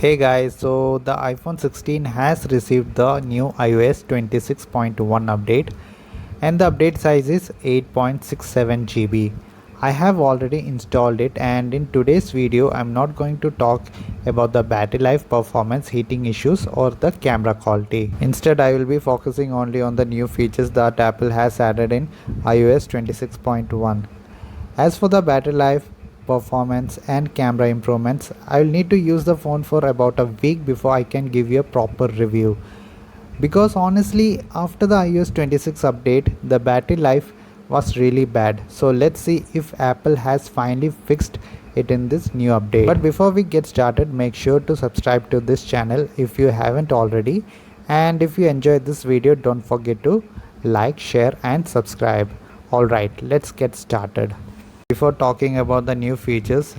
Hey guys, so the iPhone 16 has received the new iOS 26.1 update and the update size is 8.67 GB. I have already installed it, and in today's video I'm not going to talk about the battery life, performance, heating issues or the camera quality. Instead, I will be focusing only on the new features that Apple has added in iOS 26.1. As for the battery life, performance and camera improvements, I will need to use the phone for about a week before I can give you a proper review. Because honestly, after the iOS 26 update, the battery life was really bad. So let's see if Apple has finally fixed it in this new update. But before we get started, make sure to subscribe to this channel if you haven't already. And if you enjoyed this video, don't forget to like, share and subscribe. Alright, let's get started. Before talking about the new features,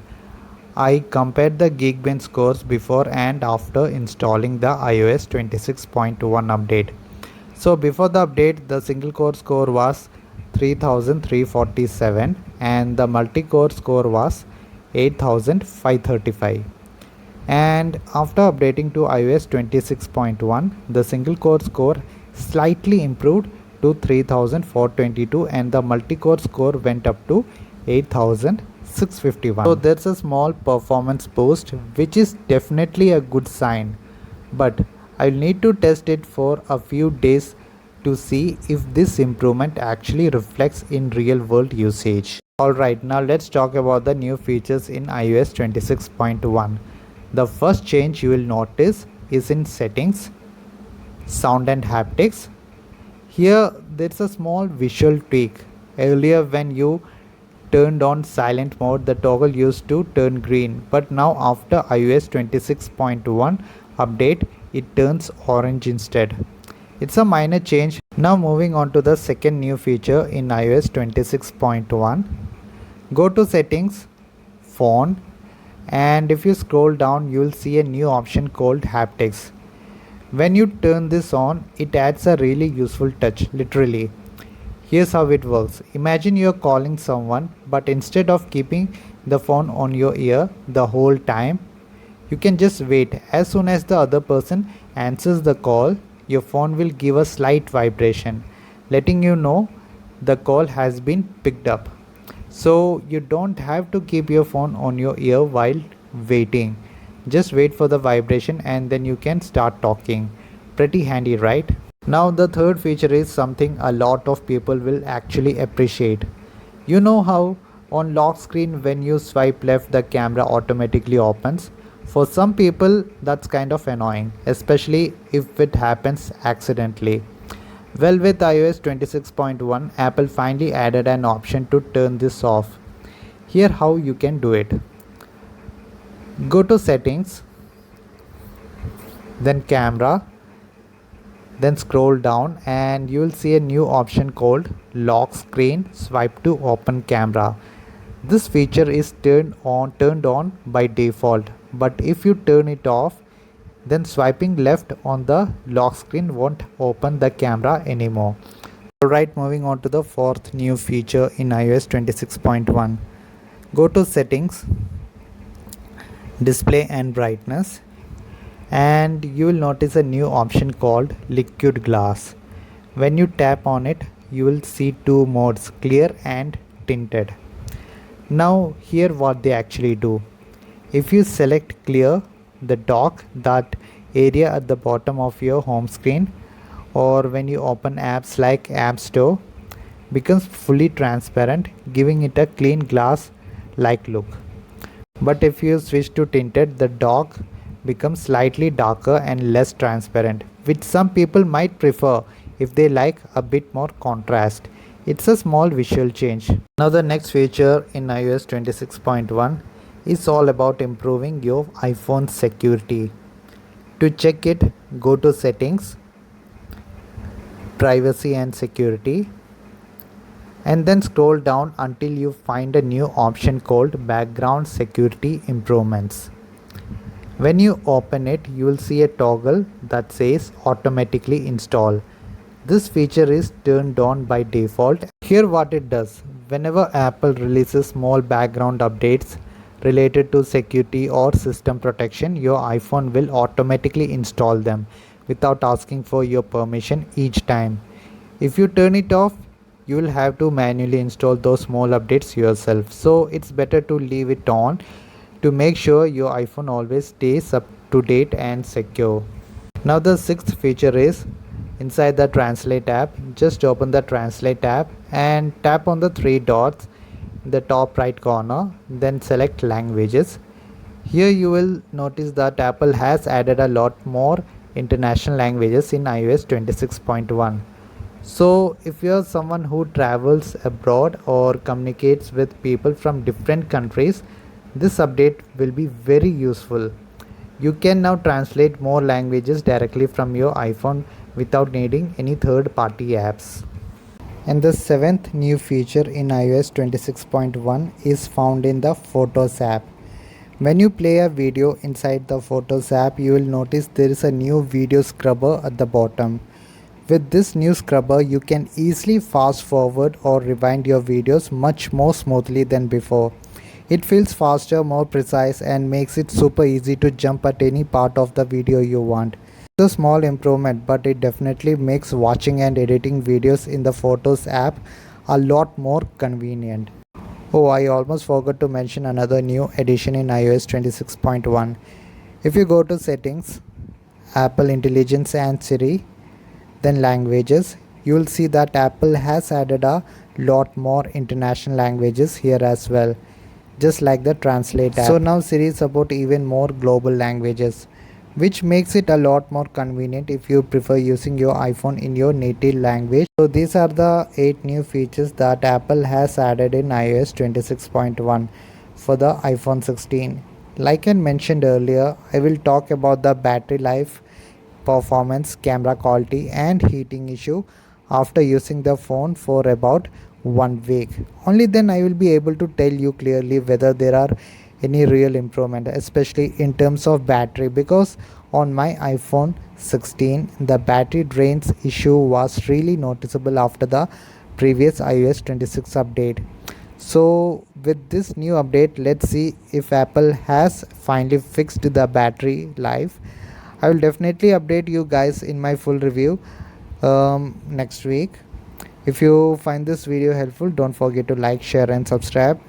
I compared the Geekbench scores before and after installing the iOS 26.1 update. So before the update, the single core score was 3347 and the multi-core score was 8535. And after updating to iOS 26.1, the single core score slightly improved to 3422 and the multi-core score went up to 8651. So there's a small performance boost, which is definitely a good sign, but I'll need to test it for a few days to see if this improvement actually reflects in real world usage. Alright, now let's talk about the new features in iOS 26.1. The first change you will notice is in settings, sound and haptics. Here there's a small visual tweak. Earlier when you turned on silent mode, the toggle used to turn green, but now after iOS 26.1 update, it turns orange instead. It's a minor change. Now moving on to the second new feature in iOS 26.1. Go to settings, phone, and if you scroll down, you will see a new option called haptics. When you turn this on, it adds a really useful touch, literally. Here's how it works. Imagine you're calling someone, but instead of keeping the phone on your ear the whole time, you can just wait. As soon as the other person answers the call, your phone will give a slight vibration, letting you know the call has been picked up. So you don't have to keep your phone on your ear while waiting. Just wait for the vibration and then you can start talking. Pretty handy, right? Now the third feature is something a lot of people will actually appreciate. You know how on lock screen when you swipe left the camera automatically opens? For some people that's kind of annoying, especially if it happens accidentally. Well, with iOS 26.1, Apple finally added an option to turn this off. Here how you can do it. Go to settings, then camera, then scroll down and you will see a new option called lock screen swipe to open camera. This feature is turned on by default, but if you turn it off, then swiping left on the lock screen won't open the camera anymore. Alright, moving on to the fourth new feature in iOS 26.1. Go to settings, display and brightness, and you will notice a new option called liquid glass. When you tap on it, you will see two modes, clear and tinted. Now here what they actually do. If you select clear, the dock, that area at the bottom of your home screen, or when you open apps like App Store, becomes fully transparent, giving it a clean glass like look. But if you switch to tinted, the dock becomes slightly darker and less transparent, which some people might prefer if they like a bit more contrast. It's a small visual change. Now the next feature in iOS 26.1 is all about improving your iPhone security. To check it, go to settings, privacy and security, and then scroll down until you find a new option called background security improvements. When you open it, you will see a toggle that says automatically install. This feature is turned on by default. Here what it does, whenever Apple releases small background updates related to security or system protection, your iPhone will automatically install them without asking for your permission each time. If you turn it off, you will have to manually install those small updates yourself. So it's better to leave it on to make sure your iPhone always stays up to date and secure. Now the sixth feature is inside the Translate app. Just open the Translate app and tap on the three dots in the top right corner, then select Languages. Here you will notice that Apple has added a lot more international languages in iOS 26.1. So if you're someone who travels abroad or communicates with people from different countries, this update will be very useful. You can now translate more languages directly from your iPhone without needing any third-party apps. And the seventh new feature in iOS 26.1 is found in the Photos app. When you play a video inside the Photos app, you will notice there is a new video scrubber at the bottom. With this new scrubber, you can easily fast forward or rewind your videos much more smoothly than before. It feels faster, more precise, and makes it super easy to jump at any part of the video you want. It's a small improvement, but it definitely makes watching and editing videos in the Photos app a lot more convenient. Oh, I almost forgot to mention another new addition in iOS 26.1. If you go to Settings, Apple Intelligence and Siri, then Languages, you will see that Apple has added a lot more international languages here as well, just like the Translate app. So now Siri support even more global languages, which makes it a lot more convenient if you prefer using your iPhone in your native language. So these are the 8 new features that Apple has added in iOS 26.1 for the iPhone 16. Like I mentioned earlier, I will talk about the battery life, performance, camera quality and heating issue after using the phone for about 1 week. Only then I will be able to tell you clearly whether there are any real improvement, especially in terms of battery, because on my iPhone 16 the battery drains issue was really noticeable after the previous iOS 26 update. So with this new update, let's see if Apple has finally fixed the battery life. I will definitely update you guys in my full review next week. If you find this video helpful, don't forget to like, share and subscribe.